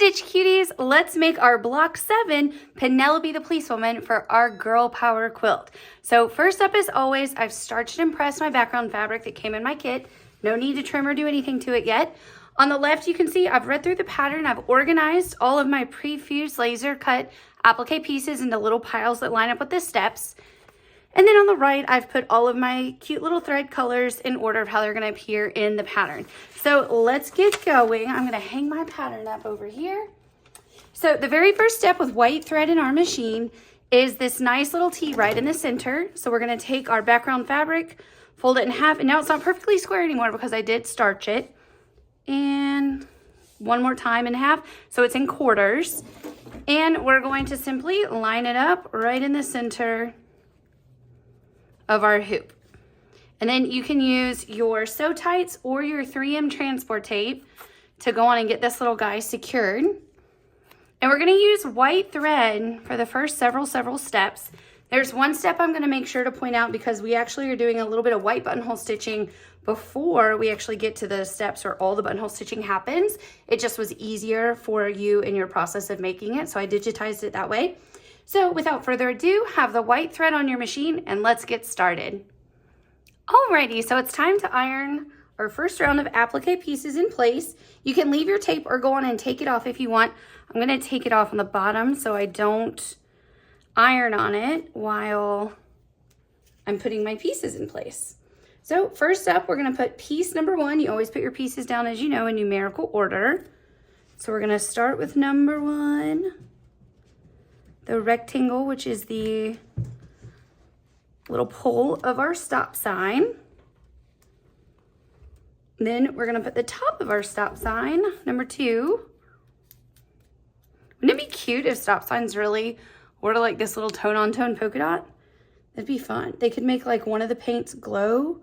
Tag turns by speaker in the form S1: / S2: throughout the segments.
S1: Stitch Cuties, let's make our block 7 Penelope the Policewoman for our Girl Power quilt. So first up, as always, I've starched and pressed my background fabric that came in my kit. No need to trim or do anything to it yet. On the left, you can see I've read through the pattern. I've organized all of my pre-fused laser cut applique pieces into little piles that line up with the steps. And then on the right, I've put all of my cute little thread colors in order of how they're going to appear in the pattern. So let's get going. I'm going to hang my pattern up over here. So the very first step with white thread in our machine is this nice little T right in the center. So we're going to take our background fabric, fold it in half, and now it's not perfectly square anymore because I did starch it. And one more time in half, so it's in quarters. And we're going to simply line it up right in the center of our hoop. And then you can use your sew tights or your 3M transport tape to go on and get this little guy secured. And we're going to use white thread for the first several steps. There's one step I'm going to make sure to point out because we actually are doing a little bit of white buttonhole stitching before we actually get to the steps where all the buttonhole stitching happens. It just was easier for you in your process of making it, so I digitized it that way. So without further ado, have the white thread on your machine and let's get started. Alrighty, so it's time to iron our first round of applique pieces in place. You can leave your tape or go on and take it off if you want. I'm going to take it off on the bottom so I don't iron on it while I'm putting my pieces in place. So first up, we're going to put piece number 1. You always put your pieces down, as you know, in numerical order. So we're going to start with number 1. The rectangle, which is the little pole of our stop sign. Then we're going to put the top of our stop sign, number 2. Wouldn't it be cute if stop signs really were like this little tone-on-tone polka dot? That'd be fun. They could make like one of the paints glow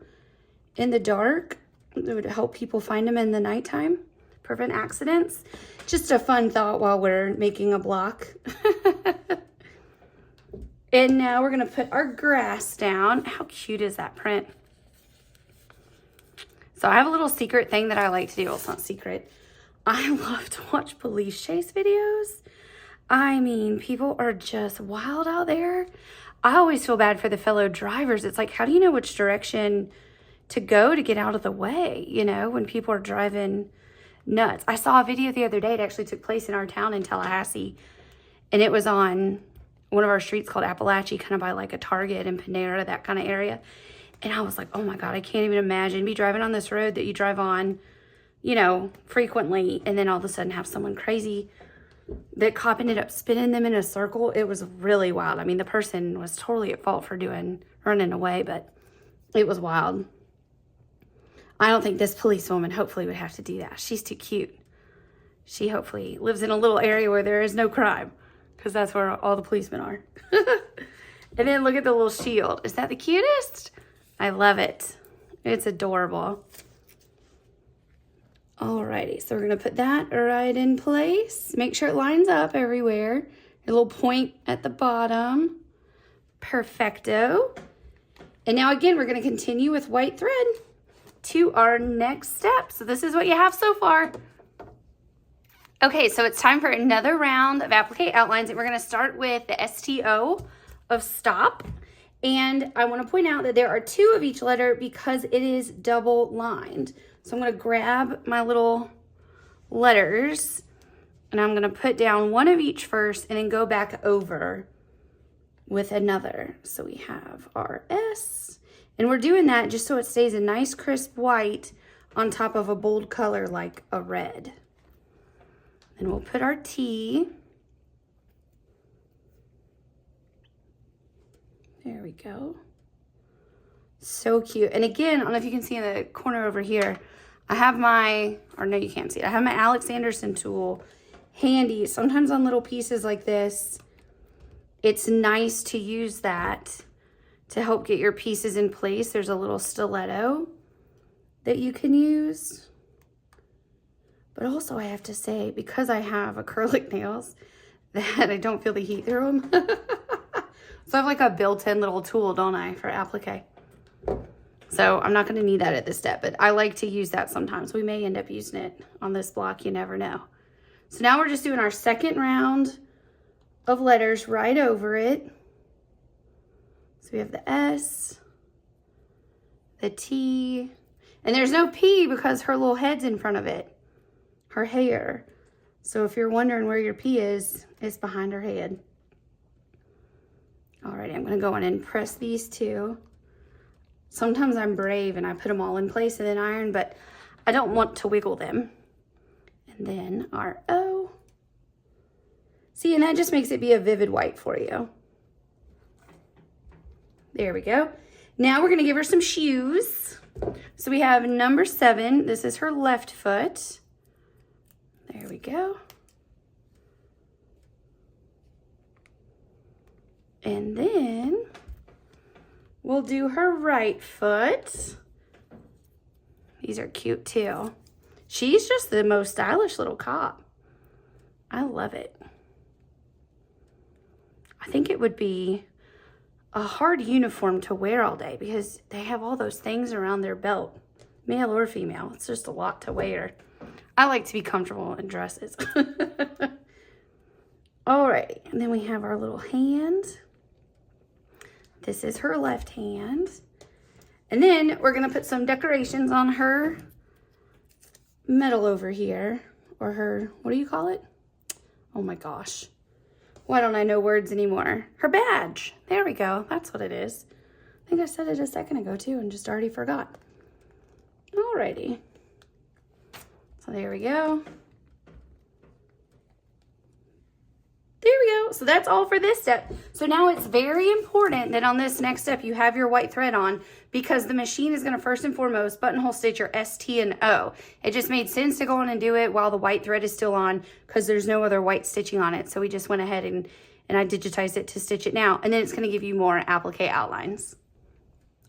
S1: in the dark. It would help people find them in the nighttime, prevent accidents. Just a fun thought while we're making a block. And now we're going to put our grass down. How cute is that print? So I have a little secret thing that I like to do. Well, it's not secret. I love to watch police chase videos. I mean, people are just wild out there. I always feel bad for the fellow drivers. It's like, how do you know which direction to go to get out of the way, you know, when people are driving nuts? I saw a video the other day. It actually took place in our town in Tallahassee, and it was on one of our streets called Appliqué, kind of by like a Target and Panera, that kind of area. And I was like, oh my God, I can't even imagine be driving on this road that you drive on, you know, frequently, and then all of a sudden have someone crazy. The cop ended up spinning them in a circle. It was really wild. I mean, the person was totally at fault for running away, but it was wild. I don't think this policewoman hopefully would have to do that. She's too cute. She hopefully lives in a little area where there is no crime, because that's where all the policemen are. And then look at the little shield. Is that the cutest? I love it. It's adorable. Alrighty, so we're going to put that right in place. Make sure it lines up everywhere. A little point at the bottom. Perfecto. And now again, we're going to continue with white thread to our next step. So this is what you have so far. Okay, so it's time for another round of applique outlines, and we're going to start with the STO of stop. And I want to point out that there are 2 of each letter because it is double lined. So I'm going to grab my little letters and I'm going to put down 1 of each first and then go back over with another. So we have our S, and we're doing that just so it stays a nice crisp white on top of a bold color like a red. And we'll put our T. There we go. So cute. And again, I don't know if you can see in the corner over here, I have my, or no, you can't see it. I have my Alex Anderson tool handy. Sometimes on little pieces like this, it's nice to use that to help get your pieces in place. There's a little stiletto that you can use. But also I have to say, because I have acrylic nails, that I don't feel the heat through them. So I have like a built-in little tool, don't I, for applique. So I'm not going to need that at this step, but I like to use that sometimes. We may end up using it on this block. You never know. So now we're just doing our second round of letters right over it. So we have the S, the T, and there's no P because her little head's in front of it, her hair. So if you're wondering where your P is, it's behind her head. Alrighty, I'm gonna go in and press these two. Sometimes I'm brave and I put them all in place and then iron, but I don't want to wiggle them. And then our O. See, and that just makes it be a vivid white for you. There we go. Now we're gonna give her some shoes. So we have number 7. This is her left foot. There we go. And then we'll do her right foot. These are cute too. She's just the most stylish little cop. I love it. I think it would be a hard uniform to wear all day because they have all those things around their belt, male or female. It's just a lot to wear. I like to be comfortable in dresses. Alrighty, and then we have our little hand. This is her left hand. And then we're gonna put some decorations on her medal over here, or her, what do you call it? Oh my gosh. Why don't I know words anymore? Her badge. There we go. That's what it is. I think I said it a second ago too and just already forgot. Alrighty. So there we go. There we go. So that's all for this step. So now it's very important that on this next step you have your white thread on because the machine is going to first and foremost buttonhole stitch your S, T, and O. It just made sense to go on and do it while the white thread is still on because there's no other white stitching on it. So we just went ahead and I digitized it to stitch it now. And then it's going to give you more applique outlines.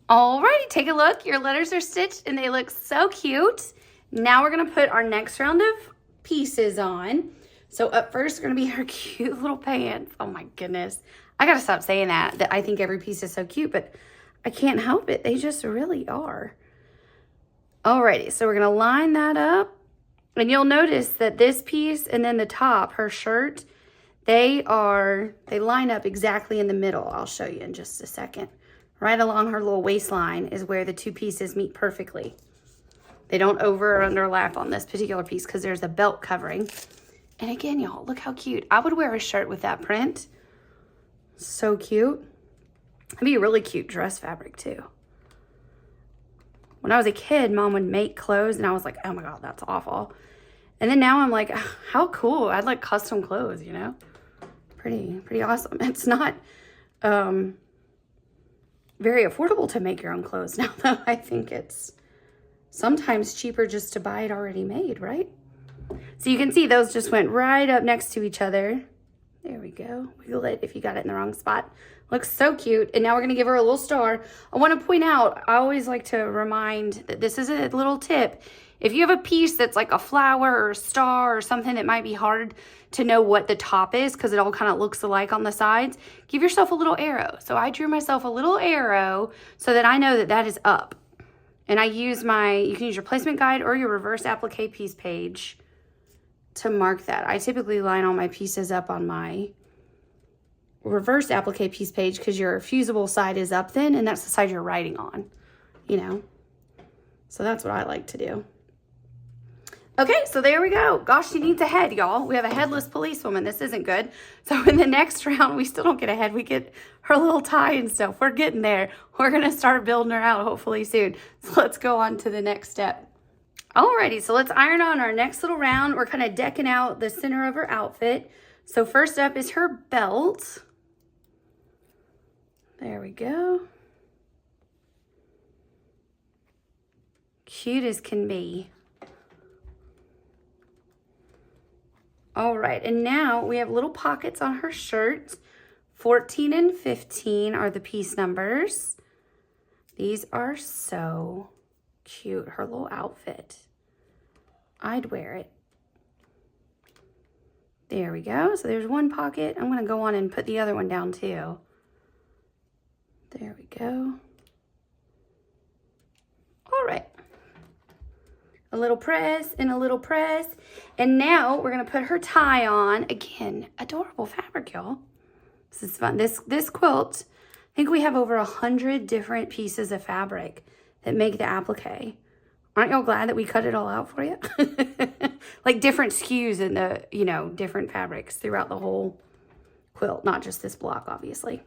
S1: Alrighty, take a look. Your letters are stitched and they look so cute. Now we're going to put our next round of pieces on. So up first are going to be her cute little pants. Oh my goodness. I got to stop saying that I think every piece is so cute, but I can't help it. They just really are. Alrighty, so we're going to line that up. And you'll notice that this piece and then the top, her shirt, they line up exactly in the middle. I'll show you in just a second. Right along her little waistline is where the two pieces meet perfectly. They don't over or underlap on this particular piece because there's a belt covering. And again, y'all, look how cute. I would wear a shirt with that print. So cute. It'd be a really cute dress fabric too. When I was a kid, Mom would make clothes and I was like, oh my God, that's awful. And then now I'm like, how cool. I'd like custom clothes, you know? Pretty awesome. It's not very affordable to make your own clothes now, though. I think it's sometimes cheaper just to buy it already made, right? So you can see those just went right up next to each other. There we go. Wiggle it if you got it in the wrong spot. Looks so cute. And now we're going to give her a little star. I want to point out, I always like to remind that this is a little tip. If you have a piece that's like a flower or a star or something that might be hard to know what the top is because it all kind of looks alike on the sides, give yourself a little arrow. So I drew myself a little arrow so that I know that that is up. And I use you can use your placement guide or your reverse applique piece page to mark that. I typically line all my pieces up on my reverse applique piece page because your fusible side is up then and that's the side you're writing on, you know. So that's what I like to do. Okay, so there we go. Gosh, she needs a head, y'all. We have a headless policewoman. This isn't good. So in the next round, we still don't get a head. We get her little tie and stuff. We're getting there. We're going to start building her out hopefully soon. So let's go on to the next step. Alrighty, so let's iron on our next little round. We're kind of decking out the center of her outfit. So first up is her belt. There we go. Cute as can be. All right, and now we have little pockets on her shirt. 14 and 15 are the piece numbers. These are so cute, her little outfit. I'd wear it. There we go. So there's one pocket. I'm going to go on and put the other one down too. There we go. All right. A little press and a little press. And now we're going to put her tie on. Again, adorable fabric, y'all. This is fun. This quilt, I think we have over 100 different pieces of fabric that make the applique. Aren't y'all glad that we cut it all out for you? Like different SKUs in the, you know, different fabrics throughout the whole quilt, not just this block, obviously.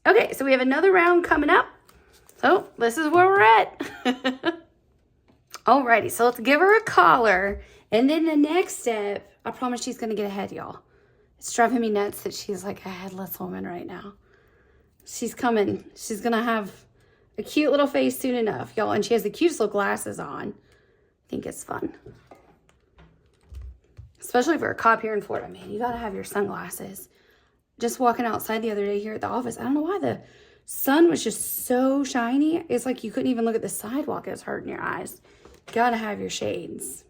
S1: Okay, so we have another round coming up. So this is where we're at. Alrighty, so let's give her a collar. And then the next step, I promise she's going to get ahead, y'all. It's driving me nuts that she's like a headless woman right now. She's coming. She's going to have a cute little face soon enough, y'all. And she has the cutest little glasses on. I think it's fun. Especially for a cop here in Florida, man. You got to have your sunglasses. Just walking outside the other day here at the office, I don't know why the sun was just so shiny. It's like you couldn't even look at the sidewalk. It was hurting your eyes. Gotta have your shades.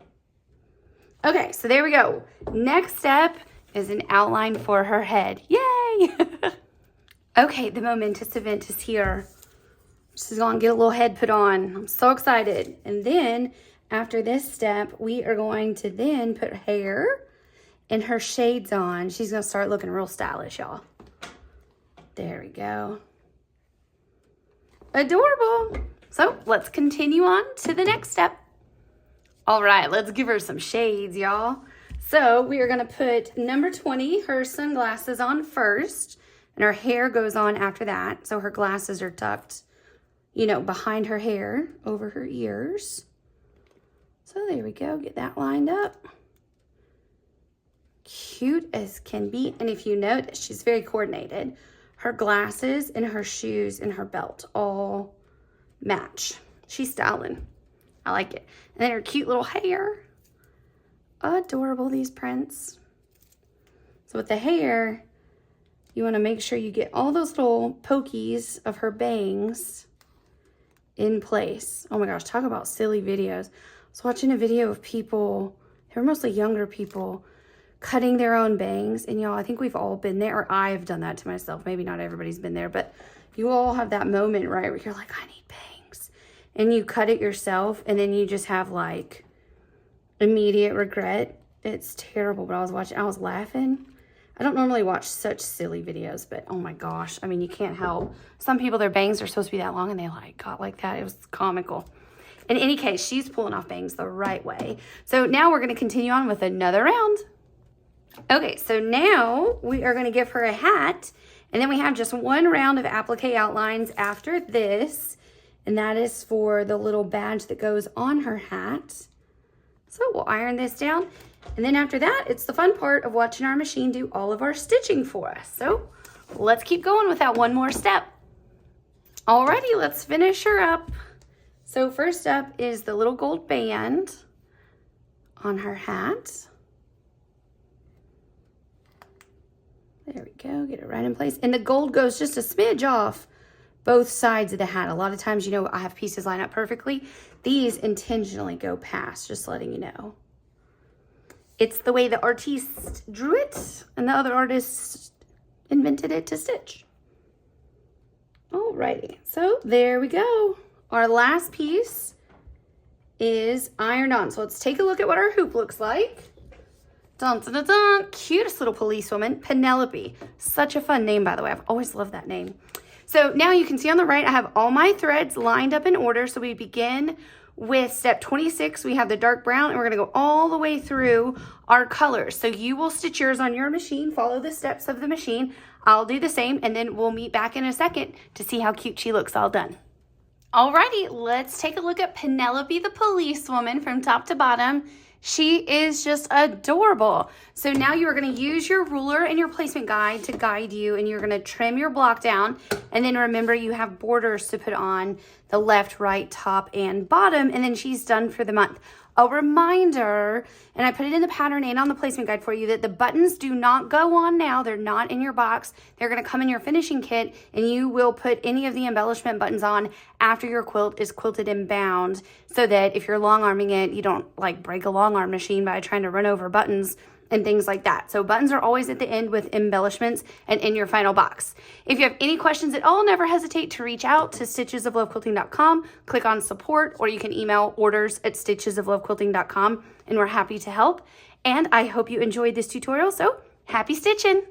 S1: Okay, so there we go. Next step is an outline for her head. Yay! Okay, the momentous event is here. She's gonna get a little head put on. I'm so excited. And then after this step, we are going to then put hair and her shades on. She's gonna start looking real stylish, y'all. There we go. Adorable. So let's continue on to the next step. All right, let's give her some shades, y'all. So we are gonna put number 20, her sunglasses on first, and her hair goes on after that. So her glasses are tucked, you know, behind her hair, over her ears. So there we go, get that lined up. Cute as can be. And if you notice, she's very coordinated. Her glasses and her shoes and her belt all match. She's styling. I like it. And then her cute little hair. Adorable, these prints. So with the hair, you want to make sure you get all those little pokies of her bangs in place. Oh my gosh, talk about silly videos. I was watching a video of people, they were mostly younger people, cutting their own bangs. And y'all, I think we've all been there, or I've done that to myself. Maybe not everybody's been there, but you all have that moment, right, where you're like, I need bangs. And you cut it yourself, and then you just have like immediate regret. It's terrible, but I was laughing. I don't normally watch such silly videos, but oh my gosh. I mean, you can't help. Some people, their bangs are supposed to be that long, and they like got like that. It was comical. In any case, she's pulling off bangs the right way. So now we're going to continue on with another round. Okay, so now we are going to give her a hat, and then we have just one round of applique outlines after this, and that is for the little badge that goes on her hat. So we'll iron this down, and then after that, it's the fun part of watching our machine do all of our stitching for us. So let's keep going with that one more step. Alrighty, let's finish her up. So first up is the little gold band on her hat. There we go, get it right in place. And the gold goes just a smidge off both sides of the hat. A lot of times, you know, I have pieces line up perfectly. These intentionally go past, just letting you know. It's the way the artiste drew it, and the other artist invented it to stitch. Alrighty, so there we go. Our last piece is ironed on. So let's take a look at what our hoop looks like. Dun, dun, dun, dun. Cutest little policewoman, Penelope. Such a fun name, by the way. I've always loved that name. So now you can see on the right, I have all my threads lined up in order. So we begin with step 26. We have the dark brown, and we're going to go all the way through our colors. So you will stitch yours on your machine, follow the steps of the machine. I'll do the same, and then we'll meet back in a second to see how cute she looks all done. Alrighty, let's take a look at Penelope the Policewoman from top to bottom. She is just adorable. So now you are going to use your ruler and your placement guide to guide you, and you're going to trim your block down. And then remember, you have borders to put on the left, right, top, and bottom, and then she's done for the month. A reminder, and I put it in the pattern and on the placement guide for you, that the buttons do not go on now. They're not in your box. They're going to come in your finishing kit, and you will put any of the embellishment buttons on after your quilt is quilted and bound, so that if you're long arming it, you don't like break a long arm machine by trying to run over buttons and things like that. So buttons are always at the end with embellishments and in your final box. If you have any questions at all, never hesitate to reach out to stitchesoflovequilting.com, click on support, or you can email orders@stitchesoflovequilting.com, and we're happy to help. And I hope you enjoyed this tutorial, so happy stitching!